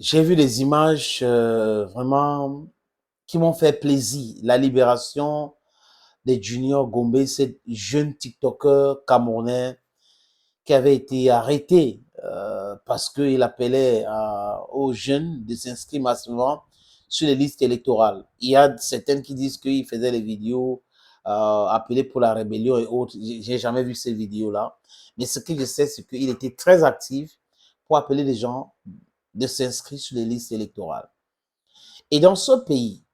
J'ai vu des images vraiment qui m'ont fait plaisir. La libération de Junior Gombe, ce jeune TikToker camerounais qui avait été arrêté parce qu'il appelait aux jeunes de s'inscrire massivement sur les listes électorales. Il y a certaines qui disent qu'il faisait des vidéos appelées pour la rébellion et autres. J'ai jamais vu ces vidéos-là. Mais ce que je sais, c'est qu'il était très actif pour appeler les gens de s'inscrire sur les listes électorales. Et dans ce pays,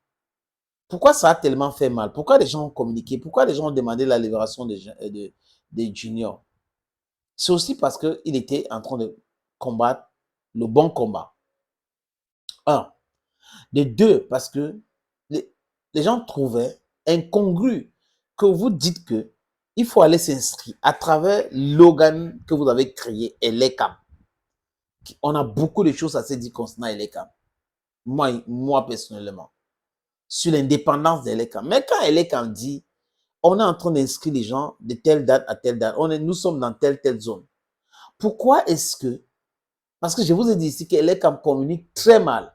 pourquoi ça a tellement fait mal? Pourquoi les gens ont communiqué? Pourquoi les gens ont demandé la libération des juniors? C'est aussi parce qu'il était en train de combattre le bon combat. Un. De deux, parce que les gens trouvaient incongru que vous dites que il faut aller s'inscrire à travers l'organe que vous avez créé, Elekam. On a beaucoup de choses à se dire concernant Elekam. Moi personnellement, sur l'indépendance d'Elekam. Mais quand Elekam dit, on est en train d'inscrire les gens de telle date à telle date, nous sommes dans telle zone. Pourquoi est-ce que, parce que je vous ai dit ici qu'Elekam communique très mal,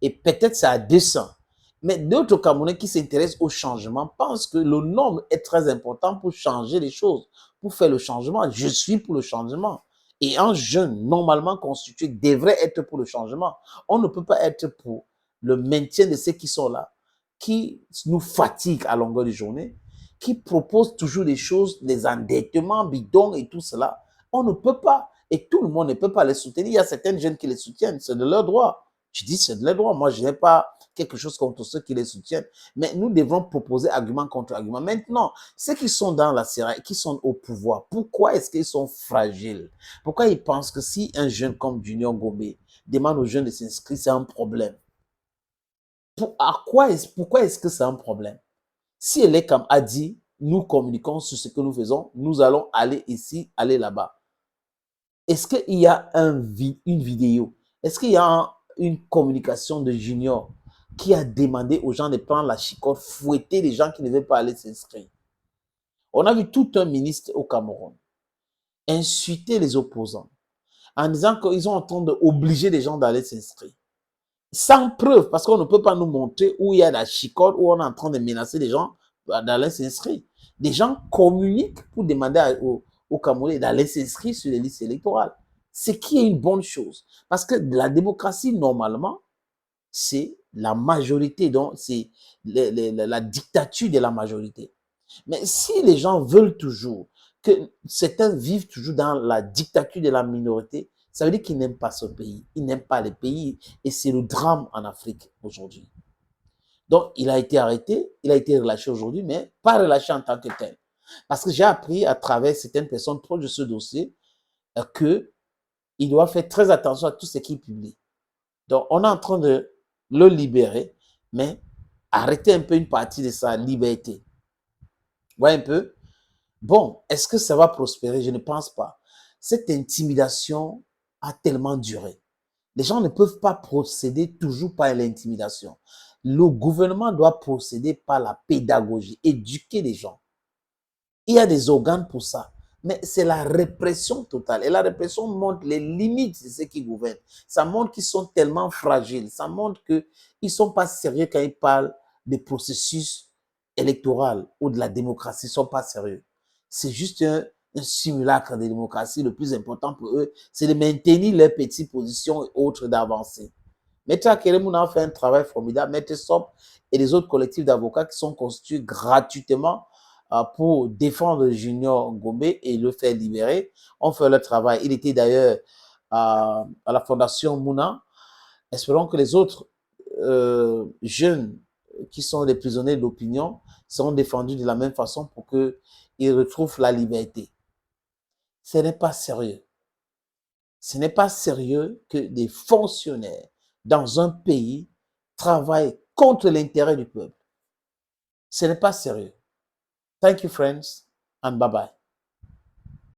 et peut-être c'est à dessein, mais d'autres Camerounais qui s'intéressent au changement pensent que le nombre est très important pour changer les choses, pour faire le changement. Je suis pour le changement. Et un jeune normalement constitué devrait être pour le changement. On ne peut pas être pour le maintien de ceux qui sont là, qui nous fatiguent à longueur de journée, qui proposent toujours des choses, des endettements bidons et tout cela. On ne peut pas. Et tout le monde ne peut pas les soutenir. Il y a certaines jeunes qui les soutiennent, c'est de leur droit. Je dis c'est de leur droit. Moi, je n'ai pas quelque chose contre ceux qui les soutiennent. Mais nous devons proposer argument contre argument. Maintenant, ceux qui sont dans la série, qui sont au pouvoir, pourquoi est-ce qu'ils sont fragiles? Pourquoi ils pensent que si un jeune comme Junior Gombe demande aux jeunes de s'inscrire, c'est un problème? Pourquoi est-ce que c'est un problème? Si Elekam a dit, nous communiquons sur ce que nous faisons, nous allons aller ici, aller là-bas. Est-ce qu'il y a une vidéo? Est-ce qu'il y a une communication de Junior qui a demandé aux gens de prendre la chicotte, fouetter les gens qui ne veulent pas aller s'inscrire? On a vu tout un ministre au Cameroun insulter les opposants en disant qu'ils sont en train d'obliger les gens d'aller s'inscrire. Sans preuve, parce qu'on ne peut pas nous montrer où il y a la chicotte, où on est en train de menacer les gens d'aller s'inscrire. Des gens communiquent pour demander aux Camerounais d'aller s'inscrire sur les listes électorales. Ce qui est une bonne chose. Parce que la démocratie, normalement, c'est la majorité, donc c'est la dictature de la majorité. Mais si les gens veulent toujours que certains vivent toujours dans la dictature de la minorité, ça veut dire qu'ils n'aiment pas ce pays, ils n'aiment pas les pays, et c'est le drame en Afrique aujourd'hui. Donc, il a été arrêté, il a été relâché aujourd'hui, mais pas relâché en tant que tel. Parce que j'ai appris à travers certaines personnes proches de ce dossier qu'il doit faire très attention à tout ce qu'il publie. Donc, on est en train de le libérer, mais arrêter un peu une partie de sa liberté. Vous voyez un peu? Bon, est-ce que ça va prospérer? Je ne pense pas. Cette intimidation a tellement duré. Les gens ne peuvent pas procéder toujours par l'intimidation. Le gouvernement doit procéder par la pédagogie, éduquer les gens. Il y a des organes pour ça. Mais c'est la répression totale. Et la répression montre les limites de ceux qui gouvernent. Ça montre qu'ils sont tellement fragiles. Ça montre qu'ils ne sont pas sérieux quand ils parlent des processus électoraux ou de la démocratie. Ils ne sont pas sérieux. C'est juste un simulacre de démocratie. Le plus important pour eux, c'est de maintenir leurs petites positions et autres d'avancer. Maître Akeremouna a fait un travail formidable. Maître Sop et les autres collectifs d'avocats qui sont constitués gratuitement pour défendre Junior Gombe et le faire libérer, ont fait leur travail. Il était d'ailleurs à la Fondation Mouna. Espérons que les autres jeunes qui sont des prisonniers de l'opinion seront défendus de la même façon pour qu'ils retrouvent la liberté. Ce n'est pas sérieux. Ce n'est pas sérieux que des fonctionnaires dans un pays travaillent contre l'intérêt du peuple. Ce n'est pas sérieux. Thank you, friends, and bye-bye.